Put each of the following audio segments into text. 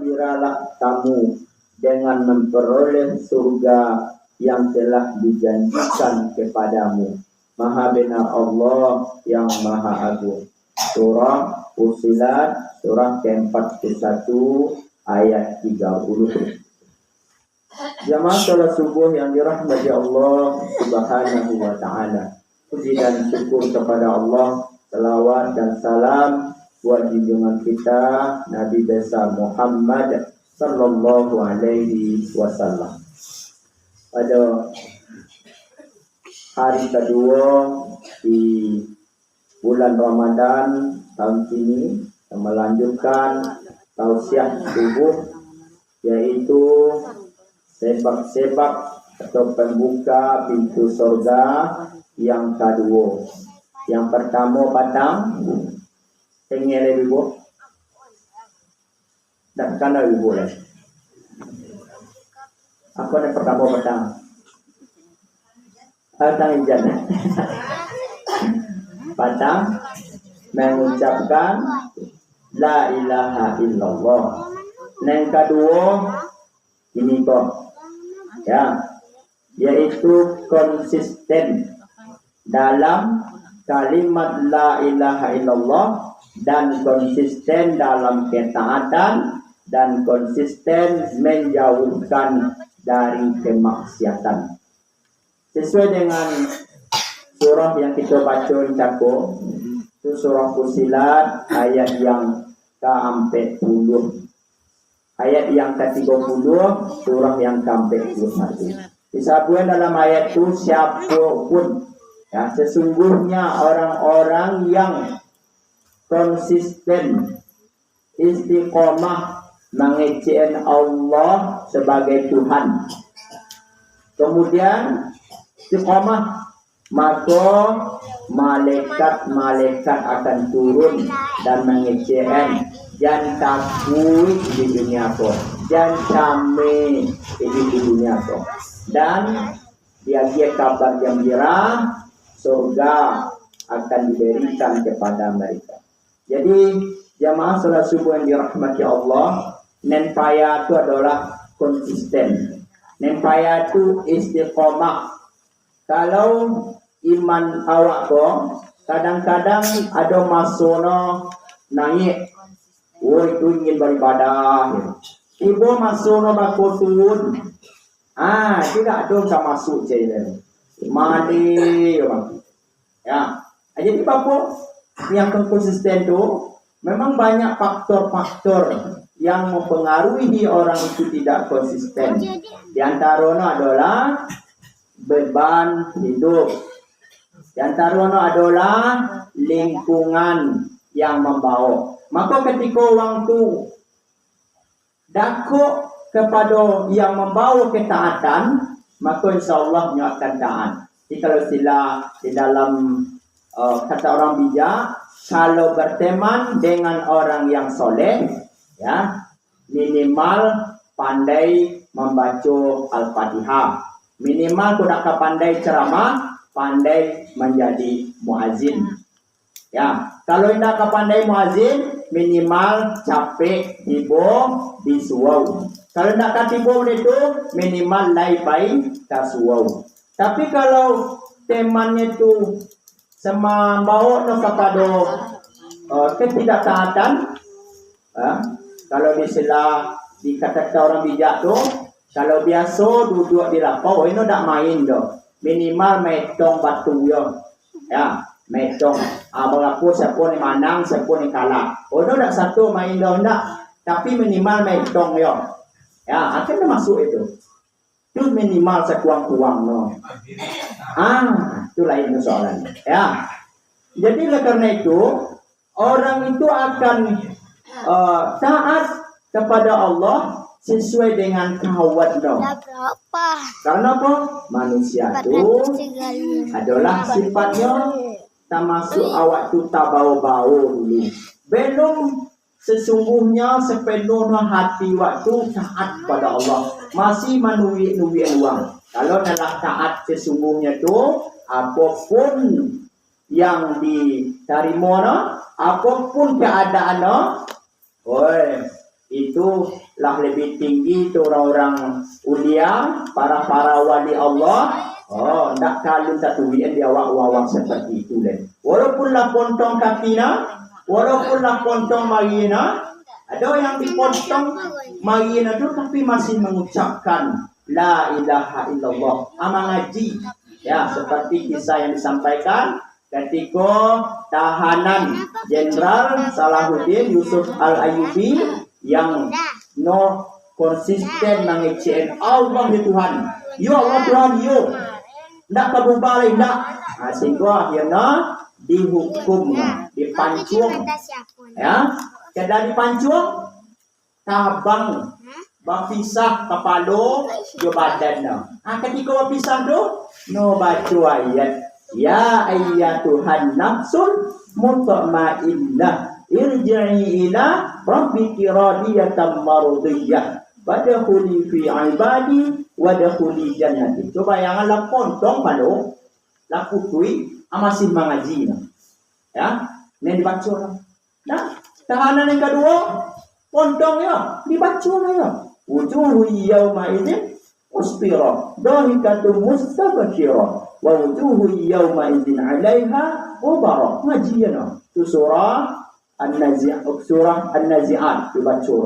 bergembiralah kamu dengan memperoleh surga yang telah dijanjikan kepadamu. Maha benar Allah yang Maha Agung. Surah Fussilat, surah ke-41 ayat 30. Jamaah salat subuh yang dirahmati Allah Subhanahu wa taala. Puji dan syukur kepada Allah, selawat dan salam buat junjungan kita Nabi besar Muhammad sallallahu alaihi wasallam. Pada hari kedua di bulan Ramadan tahun ini, melanjutkan tausiah subuh, yaitu sebab-sebab atau pembuka pintu surga yang kedua. Yang pertama patang tengel ibu, dan kana ibu lah. Apa yang pertama patang? Patang ijan. Patang mengucapkan la ilaha illallah. Yang kedua ini kok, ya, yaitu konsisten dalam kalimat la ilaha illallah dan konsisten dalam ketaatan dan konsisten menjauhkan dari kemaksiatan. Sesuai dengan surah yang kita baca cakup, itu surah Fussilat ayat yang ke-40. Ayat yang ke-30, surah yang ke-41. Disebutkan dalam ayat itu siapapun, ya, sesungguhnya orang-orang yang konsisten istiqomah mengecehkan Allah sebagai Tuhan, kemudian istiqomah, maka malaikat-malaikat akan turun dan mengecehkan dan takut di dunia ko, dan kami di dunia ko, dan dia kabar gembira surga akan diberikan kepada mereka. Jadi jamaah salat subuh yang dirahmati Allah, nempaya itu adalah konsisten, nempaya itu istiqomah. Kalau iman awak ko kadang-kadang ada masono naik, itu ingin beribadah, ibu masono bakotun, tidak ada sama masuk je mandi, ya. Jadi bapak yang konsisten itu memang banyak faktor-faktor yang mempengaruhi orang itu tidak konsisten. Di antaranya adalah beban hidup. Di antaranya adalah lingkungan yang membawa. Maka ketika orang itu dakuk kepada yang membawa ketaatan, maka insyaAllah dia akan taat. Jadi kalau istilah di dalam kata orang bijak, kalau berteman dengan orang yang soleh, ya, minimal pandai membaca Al-Fatihah. Minimal tidak pandai ceramah, pandai menjadi muazin. Ya, kalau tidak pandai muazin, minimal capek tibo disuau. Kalau tidak tibo itu, minimal laipai kasuau. Tapi kalau temannya itu sama bawa kepada ketidaktaatan, kalau istilah dikatakan orang bijak tu, kalau biasa duduk di lapau, ini tak main doh. Minimal metong batu yo, ya, metong. Berapa siapa ni manang, siapa ni kalah. Ini tak satu main doh tak, tapi minimal metong yo, ya, akhirnya masuk itu. Itu minimal sekuang-kuang no. Itu lain persoalan. Ya. Jadi karena itu orang itu akan taat kepada Allah sesuai dengan kawannya. Karena apa? Manusia itu adalah sifatnya termasuk awak tu tak bau-bau dulu. Belum sesungguhnya sepenuhnya hati waktu taat pada Allah, masih menuwi-nuwi uang. Kalau dalam taat sesungguhnya tu, apapun yang diterima, apapun keadaannya, itulah lebih tinggi itu orang-orang ulia, para wali Allah. Oh, tak kalun tatuin dia awak seperti itu deh. Walaupun lah pontong kakinya, walaupun lah pontong marina, ada yang dipotong marina itu tapi masih mengucapkan la ilaha illallah. Amang ngaji. Ya, seperti kisah yang disampaikan ketika tahanan Jenderal Salahuddin Yusuf Al-Ayyubi yang no konsisten mengecek Allah di Tuhan. Yo Allah Tuhan yo. Ndak kabubalik ndak. Sehingga akhirnya dihukum, dipancung. Ya, kada dipancung tabang bapisah kepala jo badan. Ketika bapisah tu no baca ayat ya ayyatuhan nafsul mutmainnah irji'i ila rabbiki radiyatan mardiyah wadkhuli fi ibadi wadkhuli jannati. Coba yang ala pontong palo la putui masih mengaji. Ya, ini dibaca. Nah, tahanan yang kedua pontong ya dibaca ya. Wujuhu yawma idzin musfirah dahikatun mustabshirah wa wujuhu yawma idzin 'alaiha ghabarah. Ngajian tu surah An-Nazi'at dibaca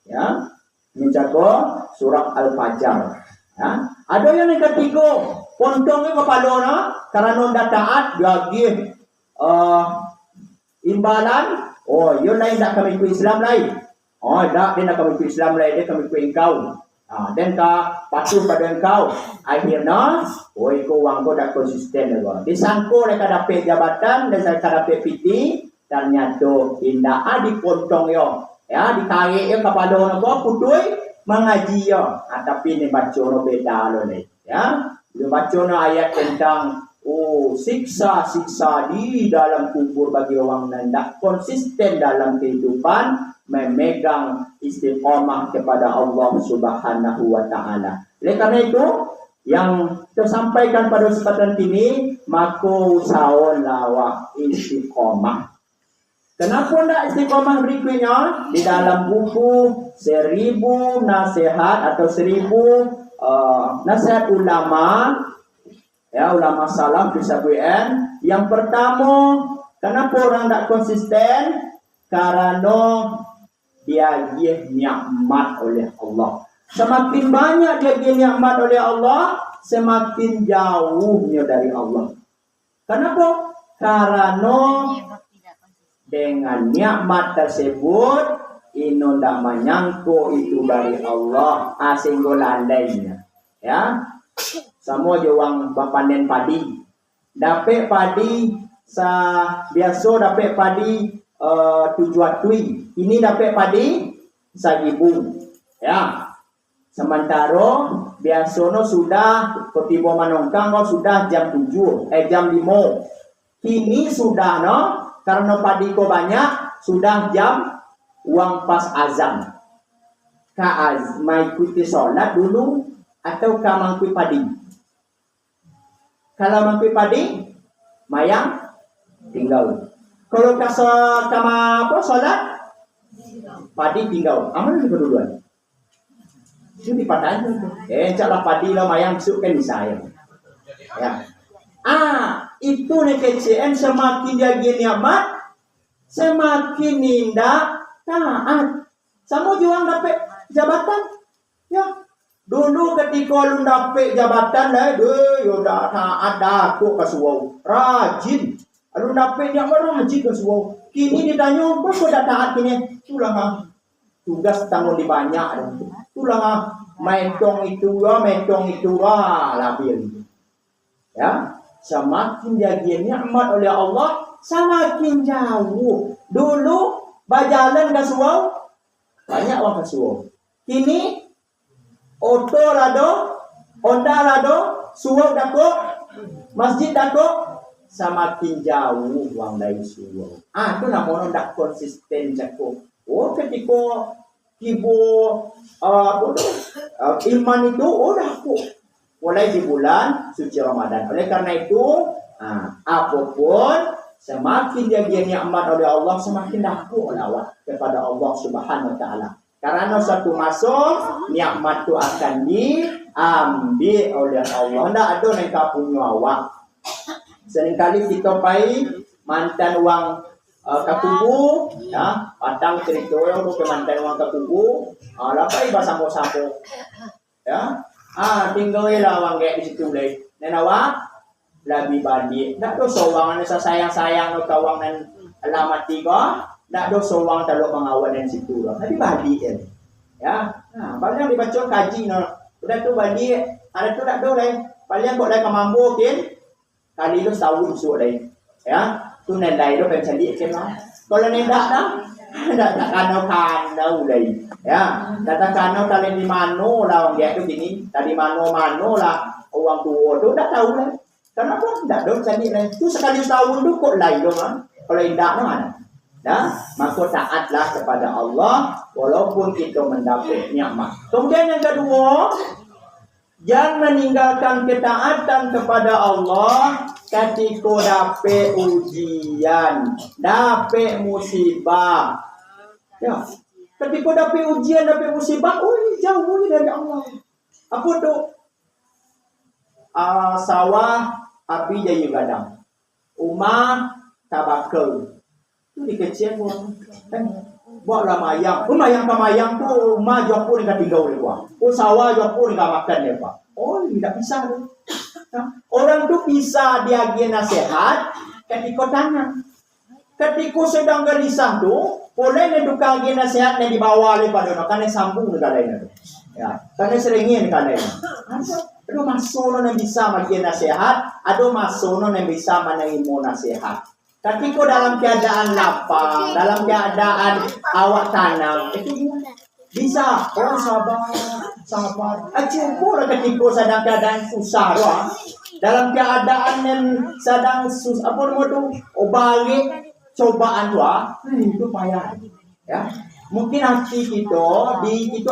ya. Ini jago surah Al-Fajr ya. Ada yang ketiga pontongnya kepala karena ndak taat dia imbalan. Oh, yo lain tak kami ku Islam lain. Oh, dak dia nak kami ku Islam lain, dia kami ku engkau. Dan ka patuh pada engkau. Akhirnya, oi ko wang ko dak konsisten dah. Disangko lek dapat jabatan dan saya dapat PT, ternyata indah dipotong yo. Ya, ditarik yo kepala ko putui mengaji yo. Tapi ni baca no beda lo ni. Ya, dia baca no ayat tentang siksa di dalam kubur bagi orang yang tidak konsisten dalam kehidupan, memegang istiqamah kepada Allah Subhanahu wa Ta'ala. Oleh karena itu, yang tersampaikan pada kesempatan ini, maka usahawan lawak istiqamah. Kenapa tidak istiqamah berikutnya? Di dalam buku 1000 nasihat atau 1000 nasihat ulama, ya, ulama salaf disebutkan yang pertama, kenapa orang tak konsisten? Karena dia nikmat oleh Allah. Semakin banyak dia nikmat oleh Allah, semakin jauhnya dari Allah. Kenapa? Karena dengan nikmat tersebut ino ndak menyangko itu dari Allah, sehingga landainya. Ya. Sama je wang bapanen padi. Dapat padi biasa dapat padi 7 tui. Ini dapat padi 1000. Ya. Sementara biasanya sudah ketiba manongkang sudah jam 7, jam 5. Kini sudah karena padi ko banyak sudah jam uang pas azan. Mai ikuti sholat dulu atau mangkui padi. Kalau mangkui padi, mayang tinggal. Kalau kama sholat, padi tinggal. Aman juga duluan. Itu dipatahin tu. Caklah padi lah mayang besok kan saya. Ya. Itu nih kecen semakin dia nikmat, semakin indah taat. Sama juang dapat jabatan. Ya. Dulu ketika lu dapat jabatan lah, yo dah taat dah kok kasuau. Rajin. Lu dapat yang rajin kasuau. Kini ditanya, "Apa dah taat kini?" Itulah tugas tanggung di banyak. Itulah metong itu labir. Ya, semakin dia nikmat oleh Allah, semakin jauh. Dulu berjalan kasuau banyak orang kasuau. Kini Oto lado, Honda lado, suau dako, masjid dako, semakin jauh wang dari suau. Itu namanya tak konsisten jako. Ketika kibo iman itu, dako. Mulai di bulan suci Ramadan. Oleh karena itu, apapun semakin dia nikmat oleh Allah, semakin dako lawat kepada Allah Subhanahu wa Ta'ala. Karena suatu masuk nikmat itu akan diambil oleh Allah. Ndak ada yang kau punya awak. Seringkali kita pai mantan uang ke kubu, ya, patang cerita orang tu mantan uang ke kubu, lapai basamo-samo, ya, tinggal lah uang kayak di situ leh. Nenawa, lebih bandi. Ndak ada sowangan sa sayang-sayang no kawang nan alamat tiga. Ndak ada sowang taluk mengawan dan situ lah. Tapi badi kan. Ya. Nah, paling dibaca kaji no. Udah tu badi, ada tu tak do lai. Paling kok dah kemampu kan. Kali tu setahun suuk lai. Ya. Tu nendai tu pencadi kan lah. Kalau nendak dah, ndak kanau lai. Ya. Datang kanau tali di mano lah orang dia tu gini. Tadi mano lah orang tua tu dah tahu lah. Kenapa ndak do pencadi lai. Tu sekali setahun tu kok lai do kan. Kalau indak no mana? Nah, maka taatlah kepada Allah walaupun kita mendapat nikmat. Kemudian yang kedua, jangan meninggalkan ketaatan kepada Allah ketika dapat ujian, dapat musibah. Ya, ketika dapat ujian, dapat musibah, jauh dari Allah. Apa tu? Sawah api jadi gadang, rumah tabakal. Tu dikecil pun buatlah mayang. Mayang ke mayang tu rumah jual pun dekat tinggal oleh gua. Sawah jual pun dekat makan dia pak. Tidak bisa tu. Orang tu bisa dia nasihat ketika tangan. Ketika sedang gelisah tu, boleh dia tukar nasihat yang dibawa oleh pada orang. Kan sambung dekat lain tu. Ya, kan seringin kan lain. Ada masuk yang bisa bagi nasihat, ada masuk yang bisa menerima nasihat. Tapi kau dalam keadaan lapar, dalam keadaan awak tanam, itu bisa. Sabar. Cukup ketika sedang keadaan susah, doa. Dalam keadaan yang sedang susah, apa nama tu? Balik cobaan doa, itu payah. Ya, mungkin hati kita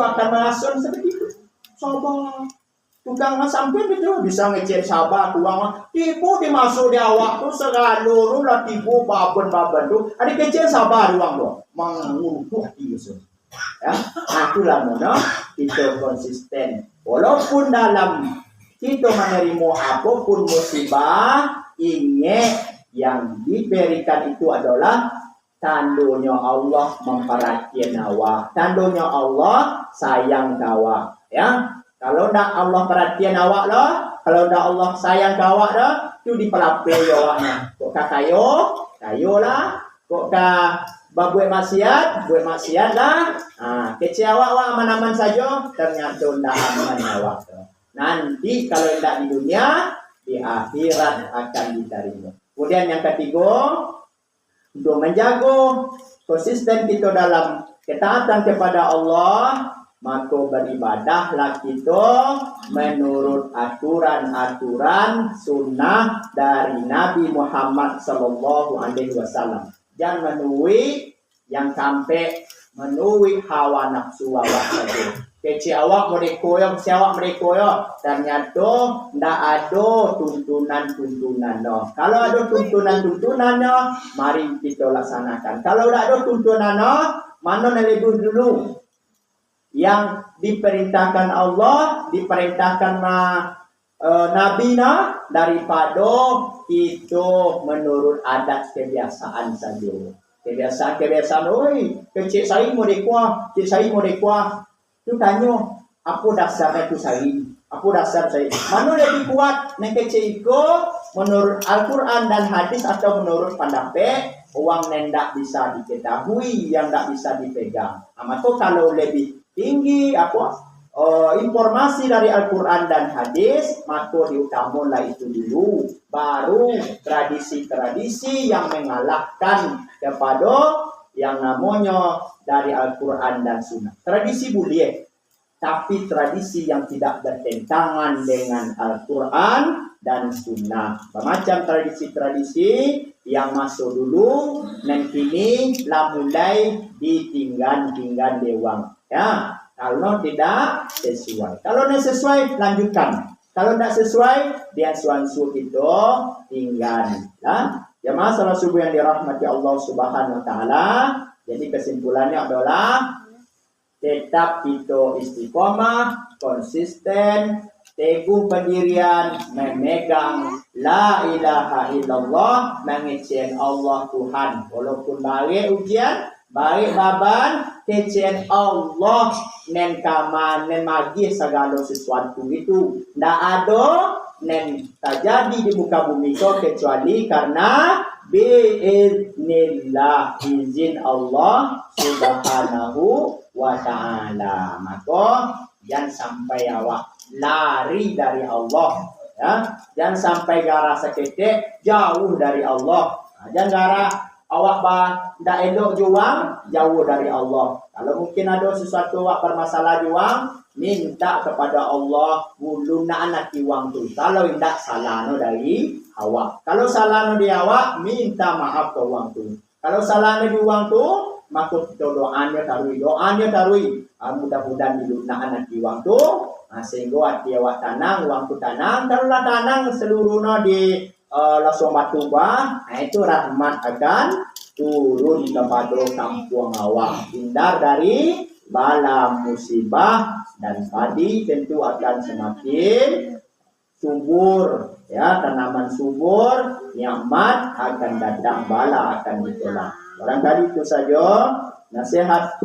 akan merasa seperti itu. Sabar. Tukang sampai gitu bisa ngecek sabar tuang tipu dimasuk di awak tu segalur lah tipu baben tu ada kecil sabar uang tu mengutuk itu ya itulah mana kita konsisten walaupun dalam kita menerima apapun musibah ingat yang diberikan itu adalah tandanya Allah memperhatikan awak tandanya Allah sayang awak ya. Kalau tak Allah perhatian awak lah, kalau tak Allah sayang ke awak dah, tu dipelapil awaknya. Kok kayo lah. Kok buat maksiat lah. Kecil awak aman-aman saja, ternyata tak aman awak. Nanti kalau tak di dunia, di akhirat akan diterima. Kemudian yang ketiga, untuk menjaga konsisten kita dalam ketaatan kepada Allah, maka beribadahlah kita menurut aturan-aturan sunnah dari Nabi Muhammad Sallallahu Alaihi Wasallam. Jangan menui yang sampai menui hawa nafsu awak saja. Kecil awak mereka si awak mereka ternyata tidak ada tuntunan-tuntunan. Kalau ada tuntunan-tuntunan, mari kita laksanakan. Kalau tidak ada tuntunan, mana yang lebih dulu? Yang diperintahkan Allah, diperintahkan Nabi daripada itu menurut adat kebiasaan saja. Kebiasaan, kecil saya mau dekuah, cik saya mau dekuah. Tu tanya, apa dasarnya tu saya? Apa dasar saya? Mana lebih kuat? Nek kecil ikut menurut Al-Quran dan hadis atau menurut pendapat uang nendak bisa diketahui, yang tak bisa dipegang. Maka kalau lebih tinggi informasi dari Al-Quran dan hadis, maka diutamakan itu dulu, baru tradisi-tradisi yang mengalahkan kepada yang namanya dari Al-Quran dan Sunnah. Tradisi boleh, tapi tradisi yang tidak bertentangan dengan Al-Quran dan Sunnah. Macam tradisi-tradisi yang masuk dulu, dan kini lah mulai ditinggal dewang. Ya, kalau tidak sesuai. Kalau tidak sesuai, lanjutkan. Kalau tidak sesuai, dia suansu itu tinggal. Jemaah salat subuh yang dirahmati Allah Subhanahu Wa Taala. Jadi kesimpulannya adalah tetap kita istiqomah, konsisten, teguh pendirian, memegang la ilaha illallah, mengecen Allah Tuhan. Walaupun baik ujian, baik baban, kecen Allah nen kaman nen magih segala sesuatu itu. Ndak ada nen terjadi di muka bumi itu kecuali karena biiznillah, izin Allah subhanahu wa ta'ala. Maka jangan sampai awak lari dari Allah, ya. Jangan sampai gara seketik jauh dari Allah. Jangan gara awak ndak elok juang jauh dari Allah. Kalau mungkin ada sesuatu awak bermasalah juang, minta kepada Allah guluna anak iwang tu. Kalau tidak salah no dari awak. Kalau salah no di awak, minta maaf ke uang tu. Kalau salah no di uang tu, maka kita doanya tarui. Mudah-mudahan diluna anak iwang tu. Sehingga hati awak tanang, uang tu tanang. Kalau lah tanang seluruhnya di langsung batu bah, itu rahmat akan turun kepada kampung awak. Hindar dari bala musibah dan padi tentu akan semakin subur, ya, tanaman subur, nikmat akan datang, bala akan ditolak. Barangkali itu saja nasihat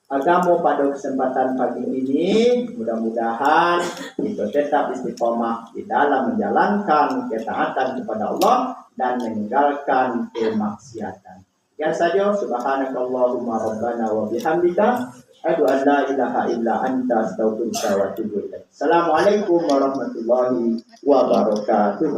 agama pada kesempatan pagi ini. Mudah-mudahan kita tetap istiqomah di dalam menjalankan ketaatan kepada Allah dan meninggalkan kemaksiatan. Ya saja, subhanakallahumma rabbana wa bihamdika asyhadu an la ilaha illa anta astaghfiruka wa atubu ilaik. Assalamualaikum warahmatullahi wabarakatuh.